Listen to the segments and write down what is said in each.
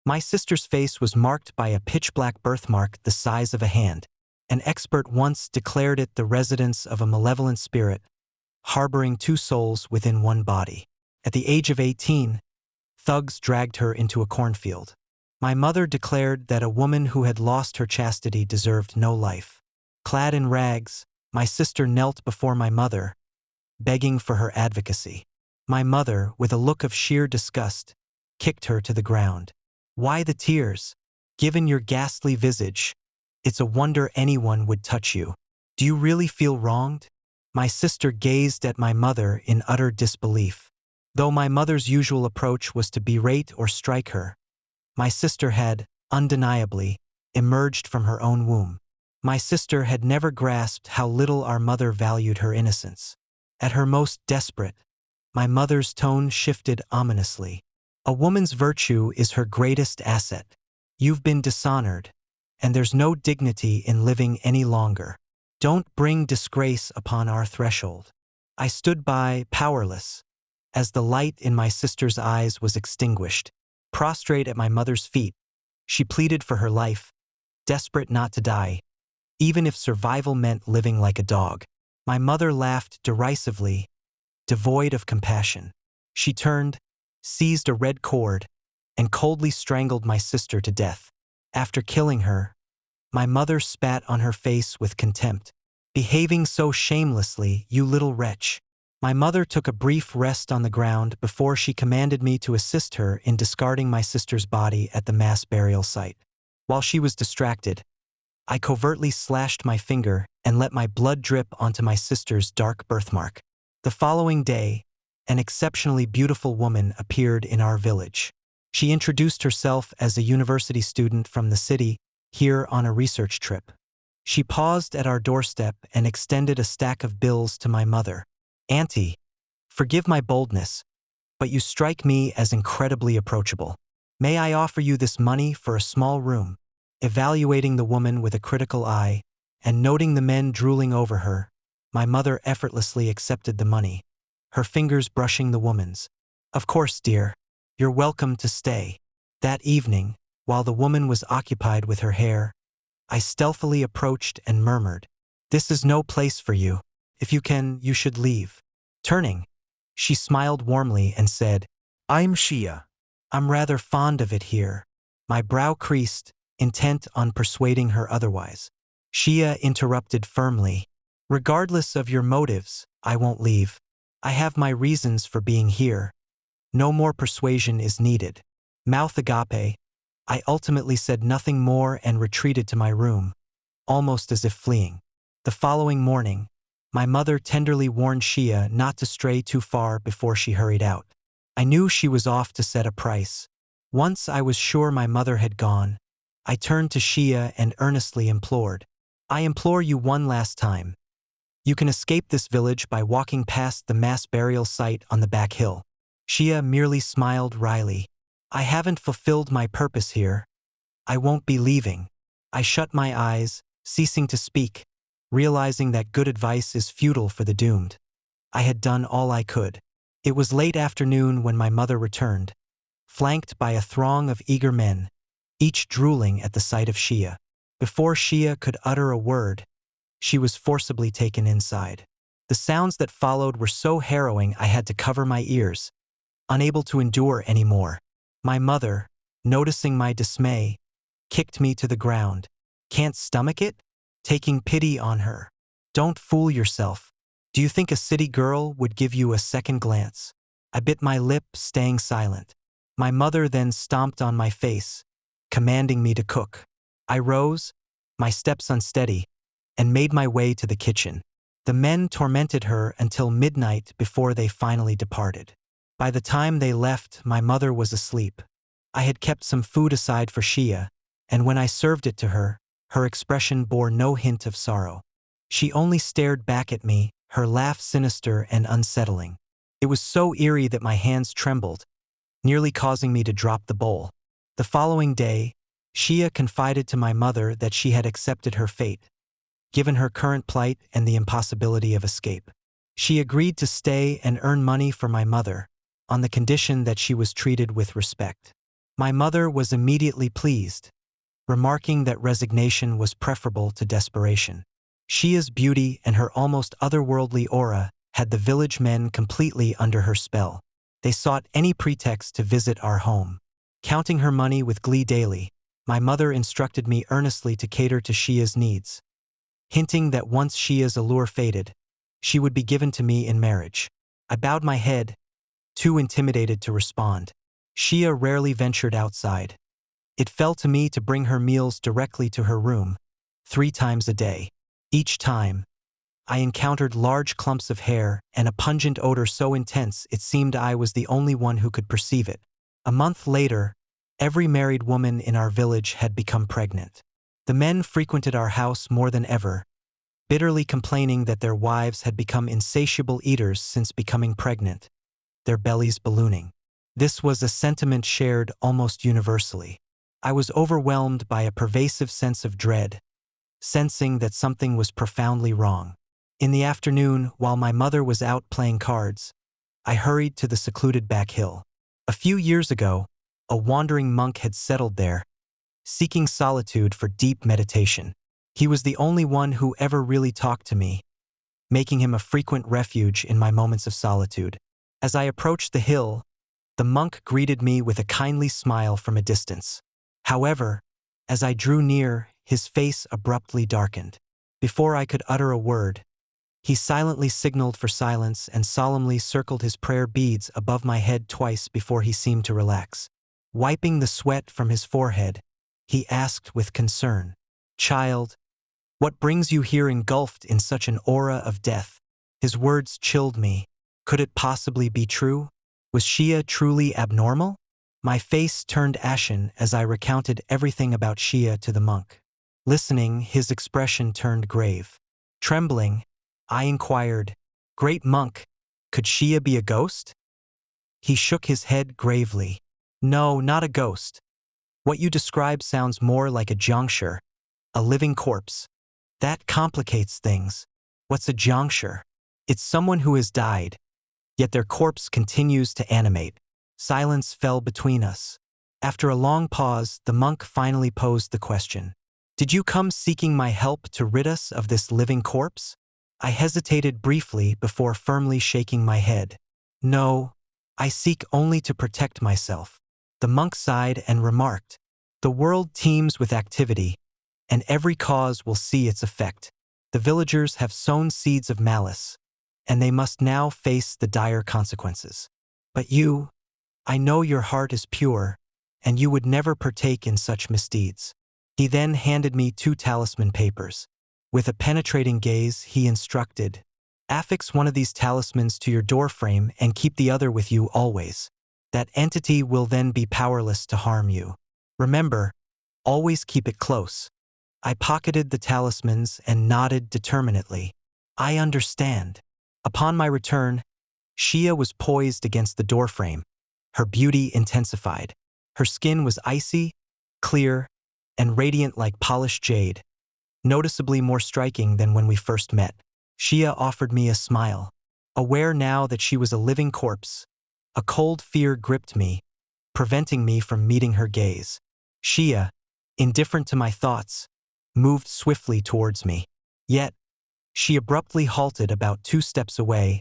My sister's face was marked by a pitch-black birthmark the size of a hand. An expert once declared it the residence of a malevolent spirit, harboring two souls within one body. At the age of 18, thugs dragged her into a cornfield. My mother declared that a woman who had lost her chastity deserved no life. Clad in rags, my sister knelt before my mother, begging for her advocacy. My mother, with a look of sheer disgust, kicked her to the ground. Why the tears? Given your ghastly visage, it's a wonder anyone would touch you. Do you really feel wronged? My sister gazed at my mother in utter disbelief. Though my mother's usual approach was to berate or strike her, my sister had, undeniably, emerged from her own womb. My sister had never grasped how little our mother valued her innocence. At her most desperate, my mother's tone shifted ominously. A woman's virtue is her greatest asset. You've been dishonored, and there's no dignity in living any longer. Don't bring disgrace upon our threshold. I stood by, powerless, as the light in my sister's eyes was extinguished. Prostrate at my mother's feet, she pleaded for her life, desperate not to die, even if survival meant living like a dog. My mother laughed derisively, devoid of compassion. She turned, seized a red cord, and coldly strangled my sister to death. After killing her, my mother spat on her face with contempt. Behaving so shamelessly, you little wretch. My mother took a brief rest on the ground before she commanded me to assist her in discarding my sister's body at the mass burial site. While she was distracted, I covertly slashed my finger and let my blood drip onto my sister's dark birthmark. The following day, an exceptionally beautiful woman appeared in our village. She introduced herself as a university student from the city, here on a research trip. She paused at our doorstep and extended a stack of bills to my mother. Auntie, forgive my boldness, but you strike me as incredibly approachable. May I offer you this money for a small room? Evaluating the woman with a critical eye and noting the men drooling over her, my mother effortlessly accepted the money, her fingers brushing the woman's. Of course, dear, you're welcome to stay. That evening, while the woman was occupied with her hair, I stealthily approached and murmured, "This is no place for you. If you can, you should leave." Turning, she smiled warmly and said, I'm Shia. "I'm rather fond of it here." My brow creased, intent on persuading her otherwise. Shia interrupted firmly, "Regardless of your motives, I won't leave. I have my reasons for being here. No more persuasion is needed." Mouth agape, I ultimately said nothing more and retreated to my room, almost as if fleeing. The following morning, my mother tenderly warned Shia not to stray too far before she hurried out. I knew she was off to set a price. Once I was sure my mother had gone, I turned to Shia and earnestly implored, "I implore you one last time. You can escape this village by walking past the mass burial site on the back hill." Shia merely smiled wryly. "I haven't fulfilled my purpose here. I won't be leaving." I shut my eyes, ceasing to speak, realizing that good advice is futile for the doomed. I had done all I could. It was late afternoon when my mother returned, flanked by a throng of eager men, each drooling at the sight of Shia. Before Shia could utter a word, she was forcibly taken inside. The sounds that followed were so harrowing I had to cover my ears, unable to endure any more. My mother, noticing my dismay, kicked me to the ground. "Can't stomach it?" Taking pity on her. "Don't fool yourself. Do you think a city girl would give you a second glance?" I bit my lip, staying silent. My mother then stomped on my face, commanding me to cook. I rose, my steps unsteady, and made my way to the kitchen. The men tormented her until midnight before they finally departed. By the time they left, my mother was asleep. I had kept some food aside for Shia, and when I served it to her, her expression bore no hint of sorrow. She only stared back at me, her laugh sinister and unsettling. It was so eerie that my hands trembled, nearly causing me to drop the bowl. The following day, Shia confided to my mother that she had accepted her fate, given her current plight and the impossibility of escape. She agreed to stay and earn money for my mother, on the condition that she was treated with respect. My mother was immediately pleased, remarking that resignation was preferable to desperation. Shia's beauty and her almost otherworldly aura had the village men completely under her spell. They sought any pretext to visit our home. Counting her money with glee daily, my mother instructed me earnestly to cater to Shia's needs, hinting that once Shia's allure faded, she would be given to me in marriage. I bowed my head, too intimidated to respond. Shia rarely ventured outside. It fell to me to bring her meals directly to her room, 3 times a day. Each time, I encountered large clumps of hair and a pungent odor so intense it seemed I was the only one who could perceive it. A month later, every married woman in our village had become pregnant. The men frequented our house more than ever, bitterly complaining that their wives had become insatiable eaters since becoming pregnant, their bellies ballooning. This was a sentiment shared almost universally. I was overwhelmed by a pervasive sense of dread, sensing that something was profoundly wrong. In the afternoon, while my mother was out playing cards, I hurried to the secluded back hill. A few years ago, a wandering monk had settled there, seeking solitude for deep meditation. He was the only one who ever really talked to me, making him a frequent refuge in my moments of solitude. As I approached the hill, the monk greeted me with a kindly smile from a distance. However, as I drew near, his face abruptly darkened. Before I could utter a word, he silently signaled for silence and solemnly circled his prayer beads above my head twice before he seemed to relax. Wiping the sweat from his forehead, he asked with concern, "Child, what brings you here engulfed in such an aura of death?" His words chilled me. Could it possibly be true? Was Shia truly abnormal? My face turned ashen as I recounted everything about Shia to the monk. Listening, his expression turned grave. Trembling, I inquired, "Great monk, could Shia be a ghost?" He shook his head gravely. "No, not a ghost. What you describe sounds more like a jongsher, a living corpse. That complicates things. What's a jongsher? It's someone who has died, yet their corpse continues to animate." Silence fell between us. After a long pause, the monk finally posed the question, "Did you come seeking my help to rid us of this living corpse?" I hesitated briefly before firmly shaking my head. "No, I seek only to protect myself." The monk sighed and remarked, "The world teems with activity, and every cause will see its effect. The villagers have sown seeds of malice, and they must now face the dire consequences. But you, I know your heart is pure, and you would never partake in such misdeeds." He then handed me 2 talisman papers. With a penetrating gaze, he instructed, "Affix one of these talismans to your doorframe and keep the other with you always. That entity will then be powerless to harm you. Remember, always keep it close." I pocketed the talismans and nodded determinedly. "I understand." Upon my return, Shia was poised against the doorframe. Her beauty intensified. Her skin was icy, clear, and radiant like polished jade, noticeably more striking than when we first met. Shia offered me a smile. Aware now that she was a living corpse, a cold fear gripped me, preventing me from meeting her gaze. Shia, indifferent to my thoughts, moved swiftly towards me. Yet, she abruptly halted about 2 steps away,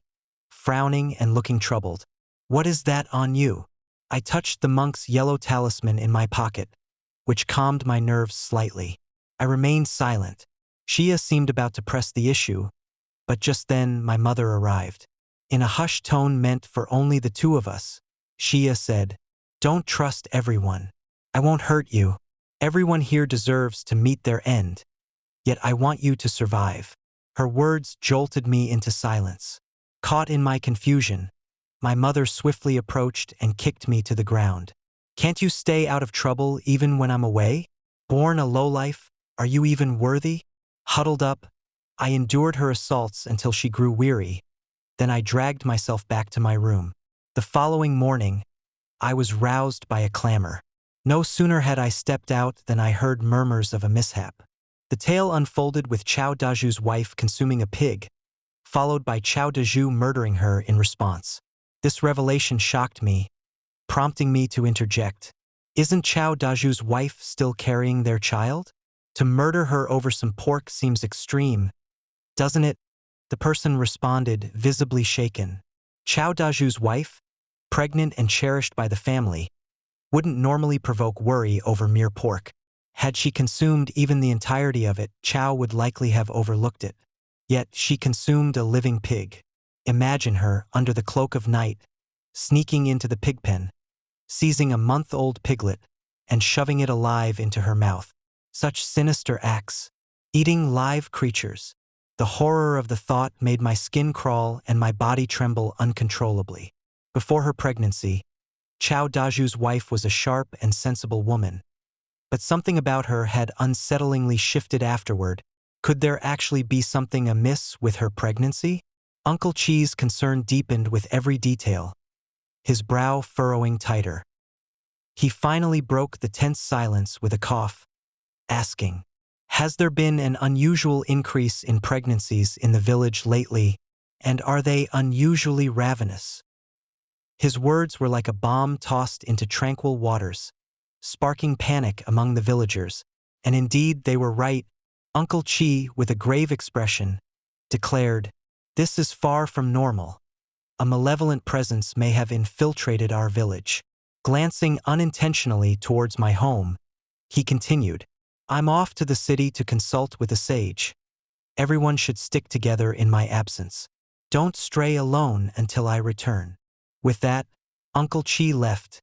frowning and looking troubled. "What is that on you?" I touched the monk's yellow talisman in my pocket, which calmed my nerves slightly. I remained silent. Shia seemed about to press the issue, but just then my mother arrived. In a hushed tone meant for only the 2 of us, Shia said, "Don't trust everyone. I won't hurt you. Everyone here deserves to meet their end. Yet I want you to survive." Her words jolted me into silence. Caught in my confusion, my mother swiftly approached and kicked me to the ground. "Can't you stay out of trouble even when I'm away? Born a lowlife, are you even worthy?" Huddled up, I endured her assaults until she grew weary. Then I dragged myself back to my room. The following morning, I was roused by a clamor. No sooner had I stepped out than I heard murmurs of a mishap. The tale unfolded with Chao Daju's wife consuming a pig, followed by Chao Daju murdering her in response. This revelation shocked me, prompting me to interject. Isn't Chao Daju's wife still carrying their child? To murder her over some pork seems extreme, doesn't it? The person responded, visibly shaken. Chao Daju's wife, pregnant and cherished by the family, wouldn't normally provoke worry over mere pork. Had she consumed even the entirety of it, Chao would likely have overlooked it. Yet she consumed a living pig. Imagine her, under the cloak of night, sneaking into the pig pen, seizing a month-old piglet, and shoving it alive into her mouth. Such sinister acts. Eating live creatures. The horror of the thought made my skin crawl and my body tremble uncontrollably. Before her pregnancy, Chao Daju's wife was a sharp and sensible woman. But something about her had unsettlingly shifted afterward. Could there actually be something amiss with her pregnancy? Uncle Chi's concern deepened with every detail, his brow furrowing tighter. He finally broke the tense silence with a cough, asking, "Has there been an unusual increase in pregnancies in the village lately, and are they unusually ravenous?" His words were like a bomb tossed into tranquil waters, sparking panic among the villagers, and indeed they were right. Uncle Chi, with a grave expression, declared, "This is far from normal. A malevolent presence may have infiltrated our village." Glancing unintentionally towards my home, he continued, "I'm off to the city to consult with a sage. Everyone should stick together in my absence. Don't stray alone until I return." With that, Uncle Chi left,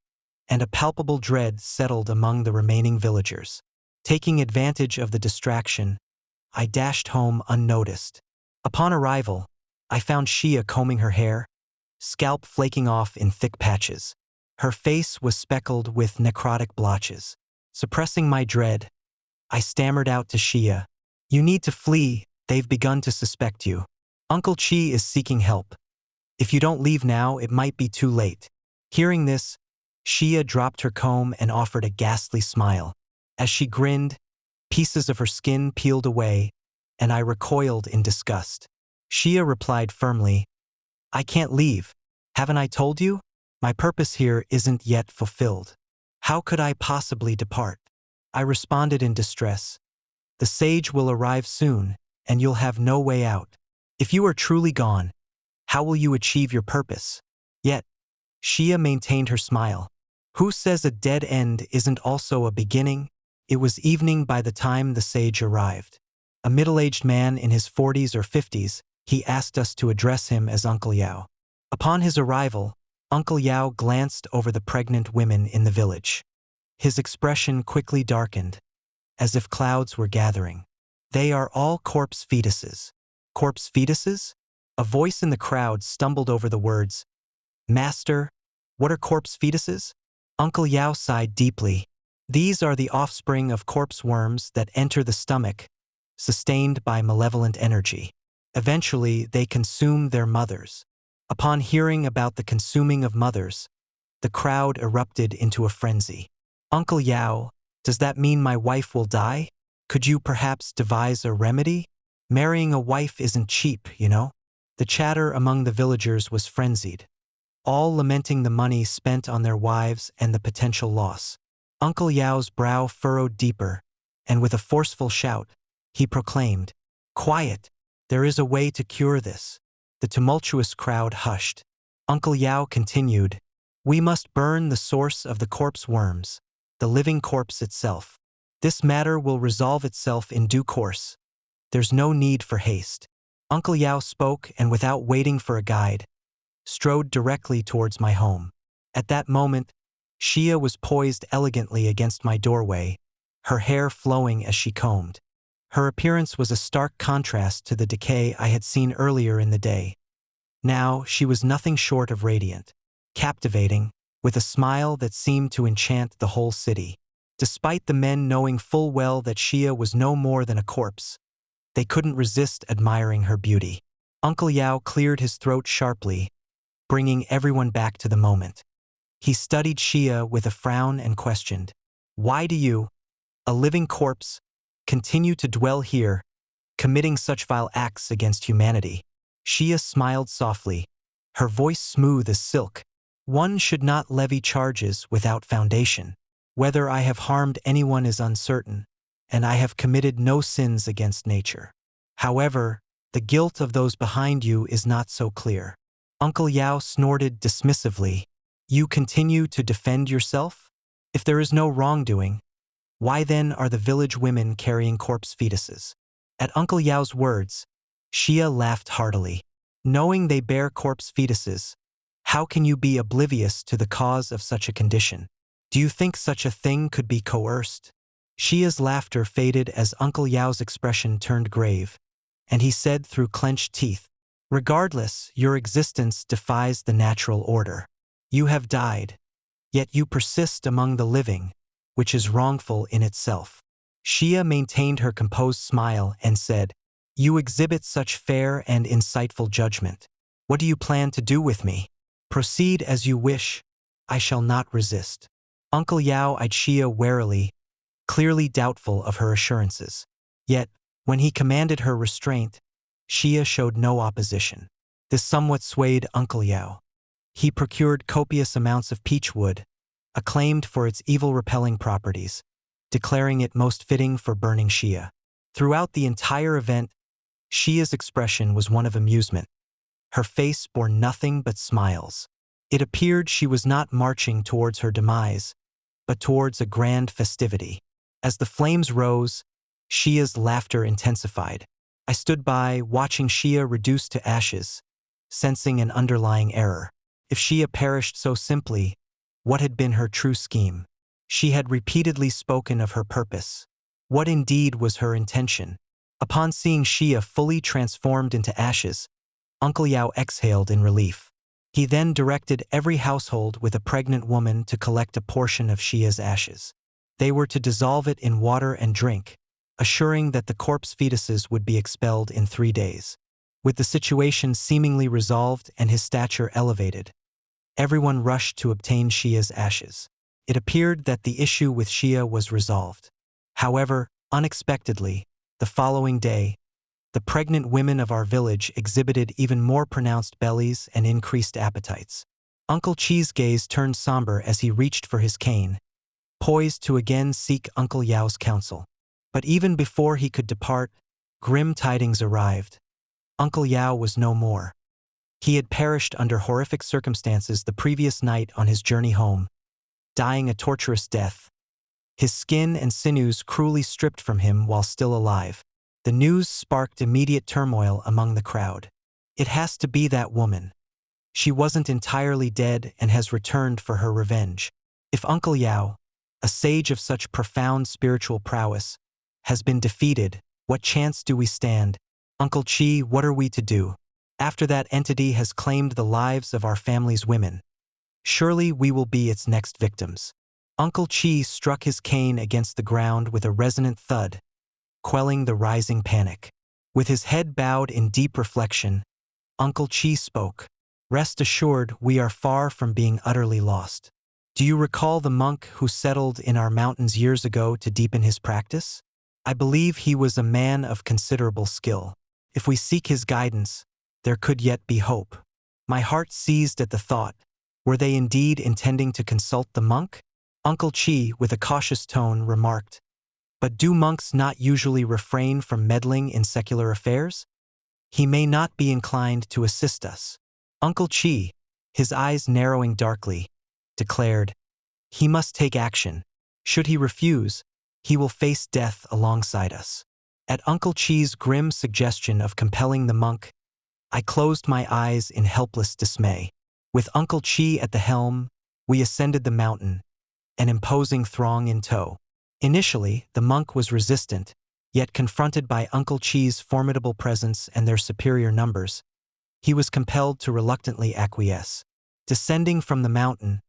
and a palpable dread settled among the remaining villagers. Taking advantage of the distraction, I dashed home unnoticed. Upon arrival, I found Shia combing her hair, scalp flaking off in thick patches. Her face was speckled with necrotic blotches. Suppressing my dread, I stammered out to Shia, "You need to flee, they've begun to suspect you. Uncle Chi is seeking help. If you don't leave now, it might be too late." Hearing this, Shia dropped her comb and offered a ghastly smile. As she grinned, pieces of her skin peeled away, and I recoiled in disgust. Shia replied firmly, "I can't leave. Haven't I told you? My purpose here isn't yet fulfilled. How could I possibly depart?" I responded in distress, "The sage will arrive soon, and you'll have no way out. If you are truly gone, how will you achieve your purpose?" Yet, Shia maintained her smile. "Who says a dead end isn't also a beginning?" It was evening by the time the sage arrived. A middle-aged man in his 40s or 50s, he asked us to address him as Uncle Yao. Upon his arrival, Uncle Yao glanced over the pregnant women in the village. His expression quickly darkened, as if clouds were gathering. "They are all corpse fetuses." Corpse fetuses? A voice in the crowd stumbled over the words, "Master, what are corpse fetuses?" Uncle Yao sighed deeply. "These are the offspring of corpse worms that enter the stomach, sustained by malevolent energy. Eventually, they consume their mothers." Upon hearing about the consuming of mothers, the crowd erupted into a frenzy. "Uncle Yao, does that mean my wife will die? Could you perhaps devise a remedy? Marrying a wife isn't cheap, you know." The chatter among the villagers was frenzied, all lamenting the money spent on their wives and the potential loss. Uncle Yao's brow furrowed deeper, and with a forceful shout, he proclaimed, "Quiet! There is a way to cure this." The tumultuous crowd hushed. Uncle Yao continued, "We must burn the source of the corpse worms, the living corpse itself. This matter will resolve itself in due course. There's no need for haste." Uncle Yao spoke, and without waiting for a guide, strode directly towards my home. At that moment, Shia was poised elegantly against my doorway, her hair flowing as she combed. Her appearance was a stark contrast to the decay I had seen earlier in the day. Now she was nothing short of radiant, captivating, with a smile that seemed to enchant the whole city. Despite the men knowing full well that Shia was no more than a corpse, they couldn't resist admiring her beauty. Uncle Yao cleared his throat sharply, bringing everyone back to the moment. He studied Shia with a frown and questioned, "Why do you, a living corpse, continue to dwell here, committing such vile acts against humanity?" Shia smiled softly, her voice smooth as silk. "One should not levy charges without foundation. Whether I have harmed anyone is uncertain, and I have committed no sins against nature. However, the guilt of those behind you is not so clear." Uncle Yao snorted dismissively. "You continue to defend yourself? If there is no wrongdoing, why then are the village women carrying corpse fetuses?" At Uncle Yao's words, Xia laughed heartily. "Knowing they bear corpse fetuses, how can you be oblivious to the cause of such a condition? Do you think such a thing could be coerced?" Xia's laughter faded as Uncle Yao's expression turned grave, and he said through clenched teeth, "Regardless, your existence defies the natural order. You have died, yet you persist among the living, which is wrongful in itself." Xia maintained her composed smile and said, "You exhibit such fair and insightful judgment. What do you plan to do with me? Proceed as you wish. I shall not resist." Uncle Yao eyed Xia warily, clearly doubtful of her assurances. Yet, when he commanded her restraint, Xia showed no opposition. This somewhat swayed Uncle Yao. He procured copious amounts of peach wood, acclaimed for its evil-repelling properties, declaring it most fitting for burning Xia. Throughout the entire event, Xia's expression was one of amusement. Her face bore nothing but smiles. It appeared she was not marching towards her demise, but towards a grand festivity. As the flames rose, Xia's laughter intensified. I stood by, watching Xia reduced to ashes, sensing an underlying error. If Xia perished so simply, what had been her true scheme? She had repeatedly spoken of her purpose. What indeed was her intention? Upon seeing Xia fully transformed into ashes, Uncle Yao exhaled in relief. He then directed every household with a pregnant woman to collect a portion of Xia's ashes. They were to dissolve it in water and drink, assuring that the corpse fetuses would be expelled in 3 days. With the situation seemingly resolved and his stature elevated, everyone rushed to obtain Xia's ashes. It appeared that the issue with Xia was resolved. However, unexpectedly, the following day, the pregnant women of our village exhibited even more pronounced bellies and increased appetites. Uncle Chi's gaze turned somber as he reached for his cane, poised to again seek Uncle Yao's counsel. But even before he could depart, grim tidings arrived. Uncle Yao was no more. He had perished under horrific circumstances the previous night on his journey home, dying a torturous death, his skin and sinews cruelly stripped from him while still alive. The news sparked immediate turmoil among the crowd. It has to be that woman. She wasn't entirely dead and has returned for her revenge. If Uncle Yao, a sage of such profound spiritual prowess, has been defeated, what chance do we stand? Uncle Chi, what are we to do? After that entity has claimed the lives of our family's women, surely we will be its next victims. Uncle Chi struck his cane against the ground with a resonant thud, quelling the rising panic. With his head bowed in deep reflection, Uncle Chi spoke. "Rest assured, we are far from being utterly lost. Do you recall the monk who settled in our mountains years ago to deepen his practice? I believe he was a man of considerable skill. If we seek his guidance, there could yet be hope." My heart seized at the thought. Were they indeed intending to consult the monk? Uncle Chi, with a cautious tone, remarked, "But do monks not usually refrain from meddling in secular affairs? He may not be inclined to assist us." Uncle Chi, his eyes narrowing darkly, declared, "He must take action. Should he refuse, he will face death alongside us." At Uncle Chi's grim suggestion of compelling the monk, I closed my eyes in helpless dismay. With Uncle Chi at the helm, we ascended the mountain, an imposing throng in tow. Initially, the monk was resistant, yet confronted by Uncle Chi's formidable presence and their superior numbers, he was compelled to reluctantly acquiesce. Descending from the mountain,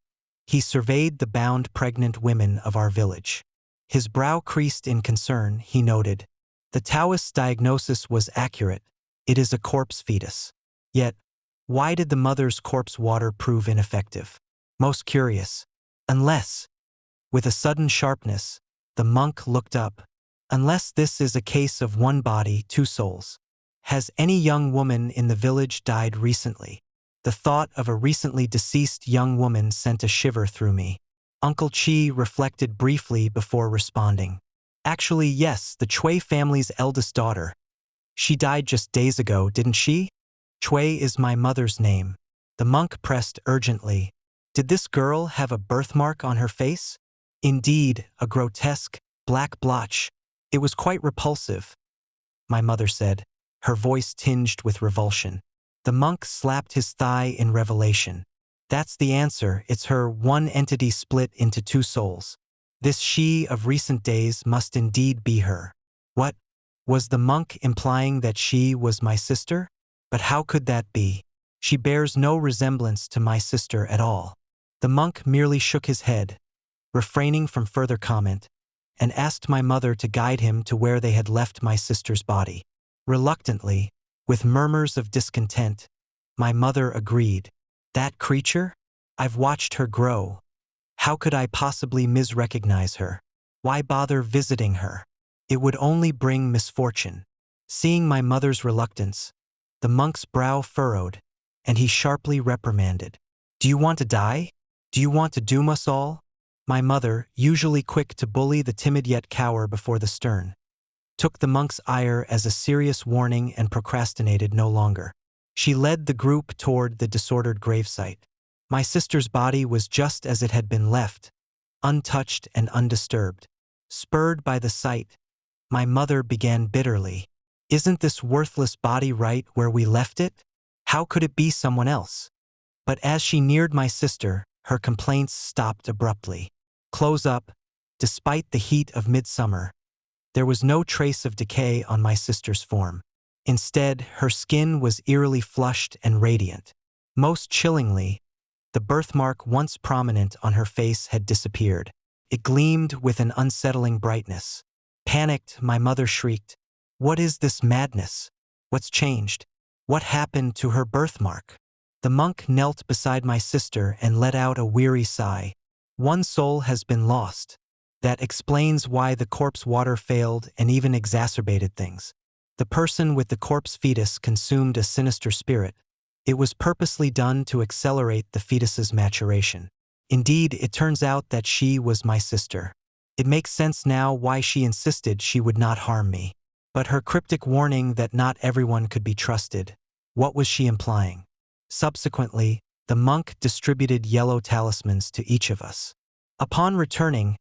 he surveyed the bound pregnant women of our village. His brow creased in concern, he noted, "The Taoist's diagnosis was accurate. It is a corpse fetus. Yet, why did the mother's corpse water prove ineffective? Most curious. Unless..." With a sudden sharpness, the monk looked up. "Unless this is a case of one body, two souls. Has any young woman in the village died recently?" The thought of a recently deceased young woman sent a shiver through me. Uncle Chi reflected briefly before responding. Actually, yes, the Chui family's eldest daughter. She died just days ago, didn't she? Chui is my mother's name. The monk pressed urgently. Did this girl have a birthmark on her face? Indeed, a grotesque, black blotch. It was quite repulsive, my mother said, her voice tinged with revulsion. The monk slapped his thigh in revelation. That's the answer, it's her, one entity split into two souls. This she of recent days must indeed be her. What? Was the monk implying that she was my sister? But how could that be? She bears no resemblance to my sister at all. The monk merely shook his head, refraining from further comment, and asked my mother to guide him to where they had left my sister's body. Reluctantly, with murmurs of discontent, my mother agreed. That creature? I've watched her grow. How could I possibly misrecognize her? Why bother visiting her? It would only bring misfortune. Seeing my mother's reluctance, the monk's brow furrowed, and he sharply reprimanded. Do you want to die? Do you want to doom us all? My mother, usually quick to bully the timid yet cower before the stern, took the monk's ire as a serious warning and procrastinated no longer. She led the group toward the disordered gravesite. My sister's body was just as it had been left, untouched and undisturbed. Spurred by the sight, my mother began bitterly. Isn't this worthless body right where we left it? How could it be someone else? But as she neared my sister, her complaints stopped abruptly. Close up, despite the heat of midsummer, there was no trace of decay on my sister's form. Instead, her skin was eerily flushed and radiant. Most chillingly, the birthmark once prominent on her face had disappeared. It gleamed with an unsettling brightness. Panicked, my mother shrieked, "What is this madness? What's changed? What happened to her birthmark?" The monk knelt beside my sister and let out a weary sigh. One soul has been lost. That explains why the corpse water failed and even exacerbated things. The person with the corpse fetus consumed a sinister spirit. It was purposely done to accelerate the fetus's maturation. Indeed, it turns out that she was my sister. It makes sense now why she insisted she would not harm me. But her cryptic warning that not everyone could be trusted, what was she implying? Subsequently, the monk distributed yellow talismans to each of us. Upon returning,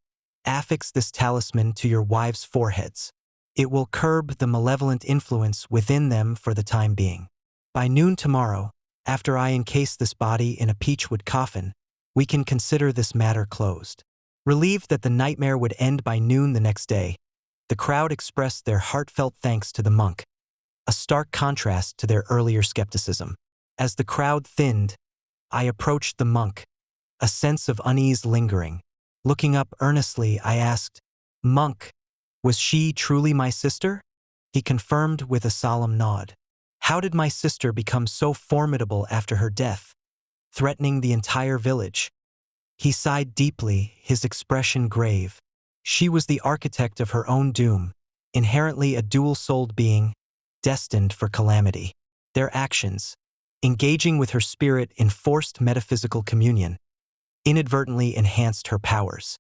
affix this talisman to your wives' foreheads. It will curb the malevolent influence within them for the time being. By noon tomorrow, after I encase this body in a peachwood coffin, we can consider this matter closed. Relieved that the nightmare would end by noon the next day, the crowd expressed their heartfelt thanks to the monk, a stark contrast to their earlier skepticism. As the crowd thinned, I approached the monk, a sense of unease lingering. Looking up earnestly, I asked, "Monk, was she truly my sister?" He confirmed with a solemn nod. How did my sister become so formidable after her death, threatening the entire village? He sighed deeply, his expression grave. She was the architect of her own doom, inherently a dual-souled being, destined for calamity. Their actions, engaging with her spirit in forced metaphysical communion, inadvertently enhanced her powers.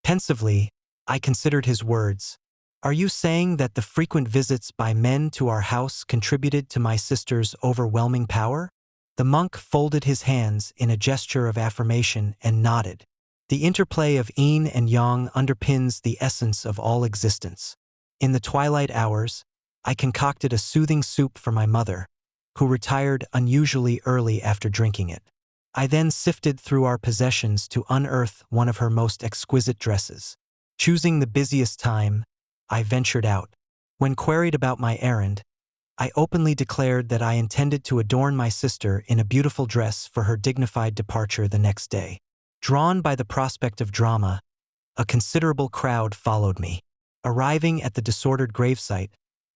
Pensively, I considered his words. Are you saying that the frequent visits by men to our house contributed to my sister's overwhelming power? The monk folded his hands in a gesture of affirmation and nodded. The interplay of yin and yang underpins the essence of all existence. In the twilight hours, I concocted a soothing soup for my mother, who retired unusually early after drinking it. I then sifted through our possessions to unearth one of her most exquisite dresses. Choosing the busiest time, I ventured out. When queried about my errand, I openly declared that I intended to adorn my sister in a beautiful dress for her dignified departure the next day. Drawn by the prospect of drama, a considerable crowd followed me. Arriving at the disordered gravesite,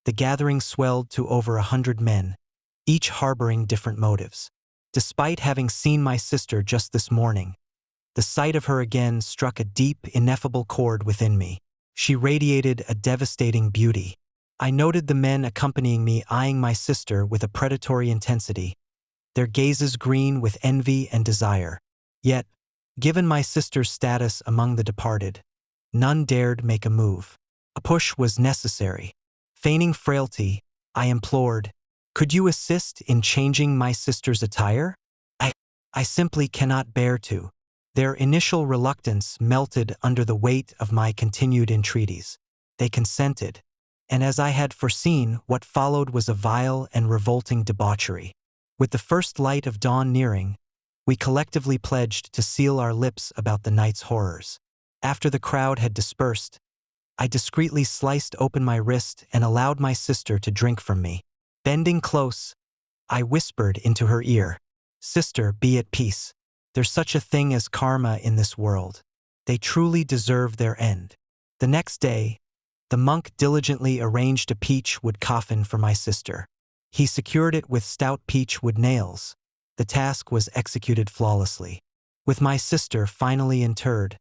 the gathering swelled to over 100 men, each harboring different motives. Despite having seen my sister just this morning, the sight of her again struck a deep, ineffable chord within me. She radiated a devastating beauty. I noted the men accompanying me eyeing my sister with a predatory intensity, their gazes green with envy and desire. Yet, Given my sister's status among the departed, none dared make a move. A push was necessary. Feigning frailty, I implored, "Could you assist in changing my sister's attire? I simply cannot bear to." Their initial reluctance melted under the weight of my continued entreaties. They consented, and as I had foreseen, what followed was a vile and revolting debauchery. With the first light of dawn nearing, we collectively pledged to seal our lips about the night's horrors. After the crowd had dispersed, I discreetly sliced open my wrist and allowed my sister to drink from me. Bending close, I whispered into her ear, "Sister, be at peace. There's such a thing as karma in this world. They truly deserve their end." The next day, the monk diligently arranged a peach wood coffin for my sister. He secured it with stout peach wood nails. The task was executed flawlessly. With my sister finally interred,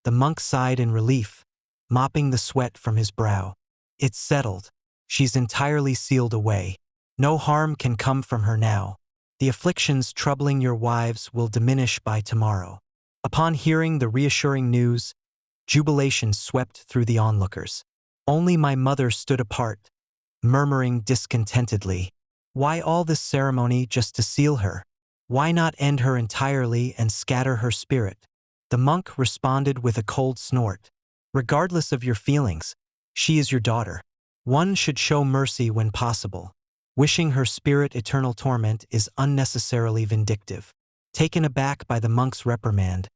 the monk sighed in relief, mopping the sweat from his brow. "It's settled. She's entirely sealed away. No harm can come from her now. The afflictions troubling your wives will diminish by tomorrow." Upon hearing the reassuring news, jubilation swept through the onlookers. Only my mother stood apart, murmuring discontentedly, "Why all this ceremony just to seal her? Why not end her entirely and scatter her spirit?" The monk responded with a cold snort, "Regardless of your feelings, she is your daughter. One should show mercy when possible. Wishing her spirit eternal torment is unnecessarily vindictive." Taken aback by the monk's reprimand,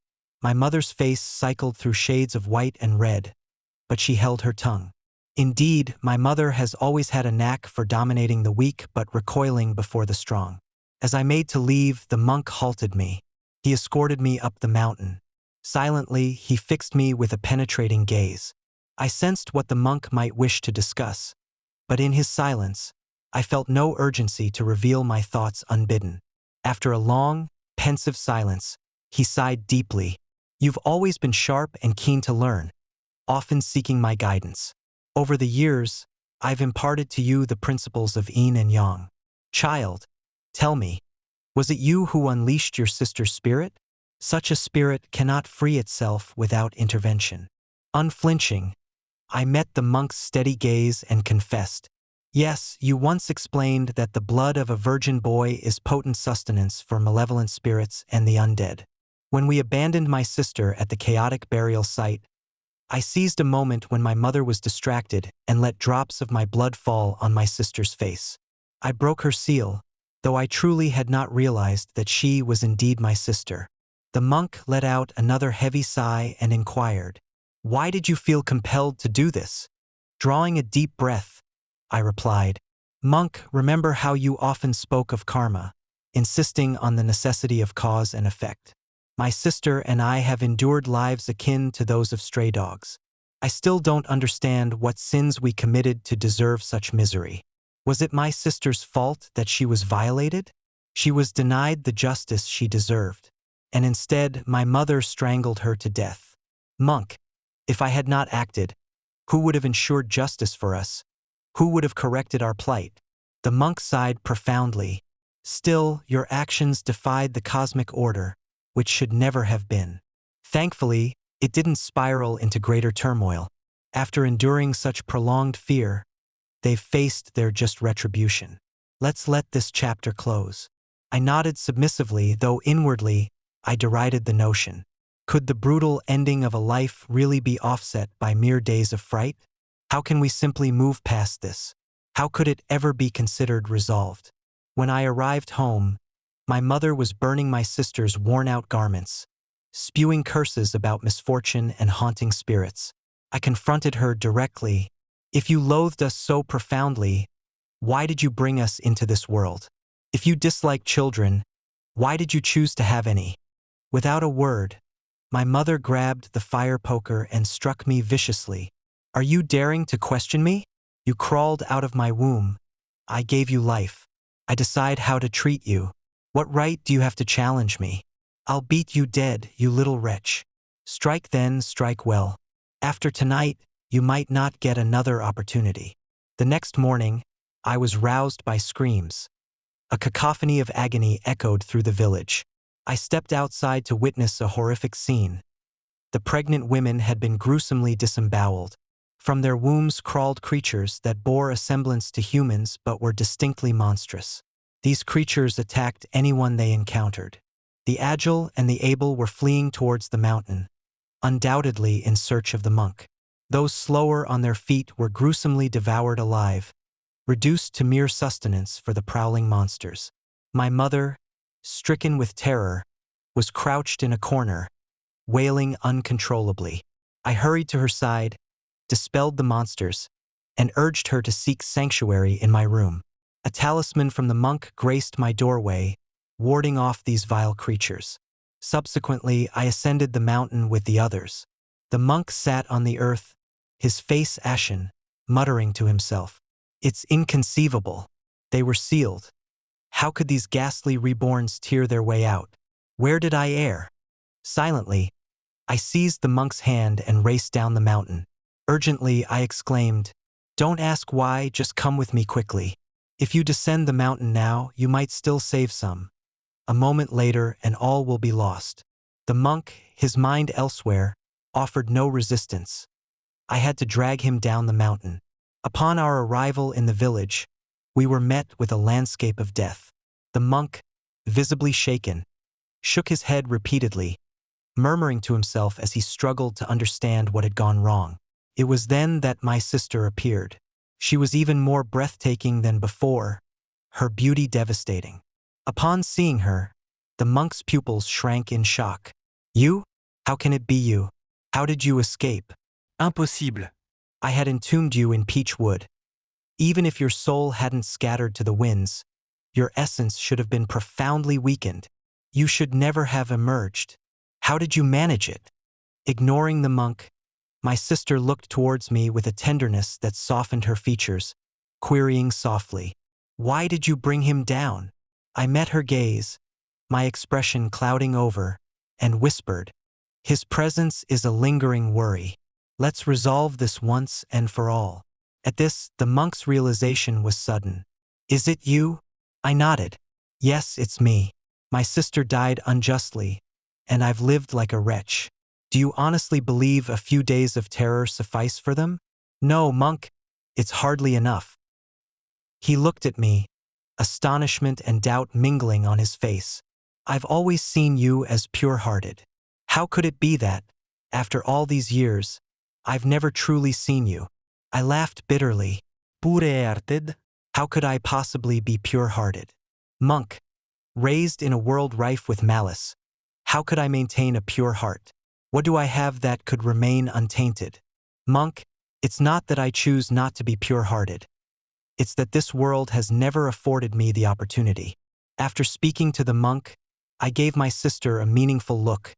my mother's face cycled through shades of white and red, but she held her tongue. Indeed, my mother has always had a knack for dominating the weak but recoiling before the strong. As I made to leave, the monk halted me. He escorted me up the mountain. Silently, he fixed me with a penetrating gaze. I sensed what the monk might wish to discuss, but in his silence, I felt no urgency to reveal my thoughts unbidden. After a long, pensive silence, he sighed deeply. "You've always been sharp and keen to learn, often seeking my guidance. Over the years, I've imparted to you the principles of yin and yang. Child, tell me, was it you who unleashed your sister's spirit? Such a spirit cannot free itself without intervention." Unflinching, I met the monk's steady gaze and confessed, "Yes, you once explained that the blood of a virgin boy is potent sustenance for malevolent spirits and the undead. When we abandoned my sister at the chaotic burial site, I seized a moment when my mother was distracted and let drops of my blood fall on my sister's face. I broke her seal, though I truly had not realized that she was indeed my sister." The monk let out another heavy sigh and inquired, "Why did you feel compelled to do this?" Drawing a deep breath, I replied, "Monk, remember how you often spoke of karma, insisting on the necessity of cause and effect. My sister and I have endured lives akin to those of stray dogs. I still don't understand what sins we committed to deserve such misery. Was it my sister's fault that she was violated? She was denied the justice she deserved, and instead my mother strangled her to death. Monk, if I had not acted, who would have ensured justice for us? Who would have corrected our plight?" The monk sighed profoundly. "Still, your actions defied the cosmic order, which should never have been. Thankfully, it didn't spiral into greater turmoil. After enduring such prolonged fear, they've faced their just retribution. Let's let this chapter close." I nodded submissively, though inwardly, I derided the notion. Could the brutal ending of a life really be offset by mere days of fright? How can we simply move past this? How could it ever be considered resolved? When I arrived home, my mother was burning my sister's worn-out garments, spewing curses about misfortune and haunting spirits. I confronted her directly. "If you loathed us so profoundly, why did you bring us into this world? If you dislike children, why did you choose to have any?" Without a word, my mother grabbed the fire poker and struck me viciously. "Are you daring to question me? You crawled out of my womb. I gave you life. I decide how to treat you. What right do you have to challenge me? I'll beat you dead, you little wretch. Strike then, strike well. After tonight, you might not get another opportunity." The next morning, I was roused by screams. A cacophony of agony echoed through the village. I stepped outside to witness a horrific scene. The pregnant women had been gruesomely disemboweled. From their wombs crawled creatures that bore a semblance to humans but were distinctly monstrous. These creatures attacked anyone they encountered. The agile and the able were fleeing towards the mountain, undoubtedly in search of the monk. Those slower on their feet were gruesomely devoured alive, reduced to mere sustenance for the prowling monsters. My mother, stricken with terror, was crouched in a corner, wailing uncontrollably. I hurried to her side, dispelled the monsters, and urged her to seek sanctuary in my room. A talisman from the monk graced my doorway, warding off these vile creatures. Subsequently, I ascended the mountain with the others. The monk sat on the earth, his face ashen, muttering to himself. It's inconceivable. They were sealed. How could these ghastly reborns tear their way out? Where did I err? Silently, I seized the monk's hand and raced down the mountain. Urgently, I exclaimed, "Don't ask why, just come with me quickly. If you descend the mountain now, you might still save some. A moment later, and all will be lost." The monk, his mind elsewhere, offered no resistance. I had to drag him down the mountain. Upon our arrival in the village, we were met with a landscape of death. The monk, visibly shaken, shook his head repeatedly, murmuring to himself as he struggled to understand what had gone wrong. It was then that my sister appeared. She was even more breathtaking than before, her beauty devastating. Upon seeing her, the monk's pupils shrank in shock. "You? How can it be you? How did you escape?" Impossible. "I had entombed you in peach wood. Even if your soul hadn't scattered to the winds, your essence should have been profoundly weakened. You should never have emerged. How did you manage it?" Ignoring the monk, my sister looked towards me with a tenderness that softened her features, querying softly, "Why did you bring him down?" I met her gaze, my expression clouding over, and whispered, "His presence is a lingering worry. Let's resolve this once and for all." At this, the monk's realization was sudden. "Is it you?" I nodded. "Yes, it's me. My sister died unjustly, and I've lived like a wretch. Do you honestly believe a few days of terror suffice for them?" "No, monk, it's hardly enough." He looked at me, astonishment and doubt mingling on his face. "I've always seen you as pure-hearted. How could it be that, after all these years, I've never truly seen you?" I laughed bitterly. Pure-hearted? How could I possibly be pure-hearted? Monk, raised in a world rife with malice, how could I maintain a pure heart? What do I have that could remain untainted? Monk, it's not that I choose not to be pure-hearted. It's that this world has never afforded me the opportunity. After speaking to the monk, I gave my sister a meaningful look.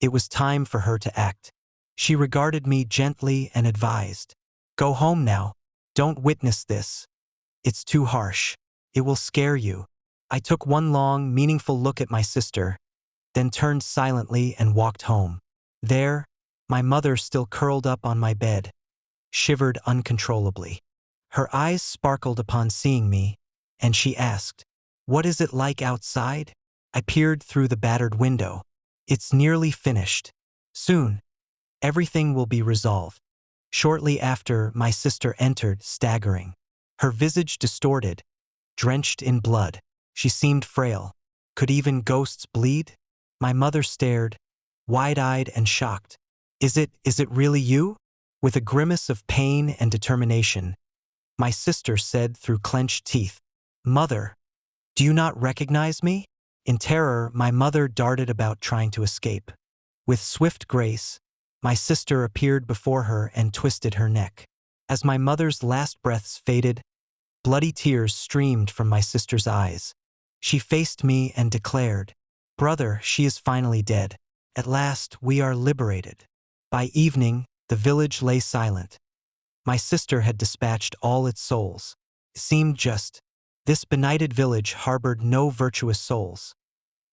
It was time for her to act. She regarded me gently and advised, "Go home now. Don't witness this. It's too harsh. It will scare you." I took one long, meaningful look at my sister, then turned silently and walked home. There, my mother, still curled up on my bed, shivered uncontrollably. Her eyes sparkled upon seeing me, and she asked, "What is it like outside?" I peered through the battered window. "It's nearly finished. Soon, everything will be resolved." Shortly after, my sister entered, staggering. Her visage distorted, drenched in blood. She seemed frail. Could even ghosts bleed? My mother stared, wide-eyed and shocked. Is it really you?" With a grimace of pain and determination, my sister said through clenched teeth, "Mother, do you not recognize me?" In terror, my mother darted about trying to escape. With swift grace, my sister appeared before her and twisted her neck. As my mother's last breaths faded, bloody tears streamed from my sister's eyes. She faced me and declared, "Brother, she is finally dead. At last, we are liberated." By evening, the village lay silent. My sister had dispatched all its souls. It seemed just. This benighted village harbored no virtuous souls.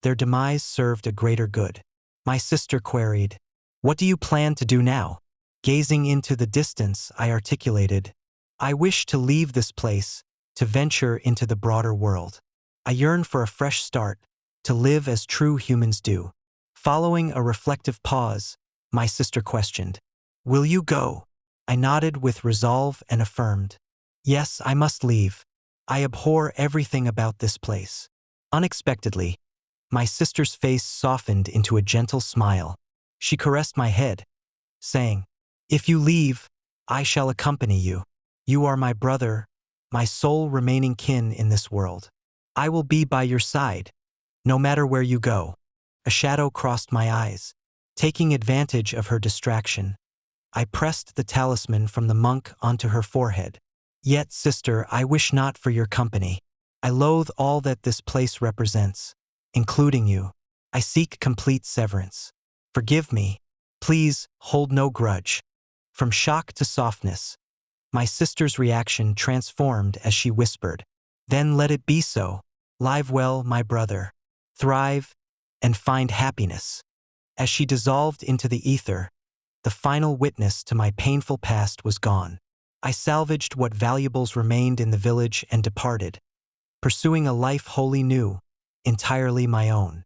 Their demise served a greater good. My sister queried, "What do you plan to do now?" Gazing into the distance, I articulated, "I wish to leave this place, to venture into the broader world. I yearn for a fresh start, to live as true humans do. Following a reflective pause, my sister questioned, "Will you go?" I nodded with resolve and affirmed, "Yes, I must leave. I abhor everything about this place." Unexpectedly, my sister's face softened into a gentle smile. She caressed my head, saying, "If you leave, I shall accompany you. You are my brother, my sole remaining kin in this world. I will be by your side, no matter where you go." A shadow crossed my eyes. Taking advantage of her distraction, I pressed the talisman from the monk onto her forehead. "Yet, sister, I wish not for your company. I loathe all that this place represents, including you. I seek complete severance. Forgive me. Please hold no grudge." From shock to softness, my sister's reaction transformed as she whispered, "Then let it be so. Live well, my brother. Thrive and find happiness." As she dissolved into the ether, the final witness to my painful past was gone. I salvaged what valuables remained in the village and departed, pursuing a life wholly new, entirely my own.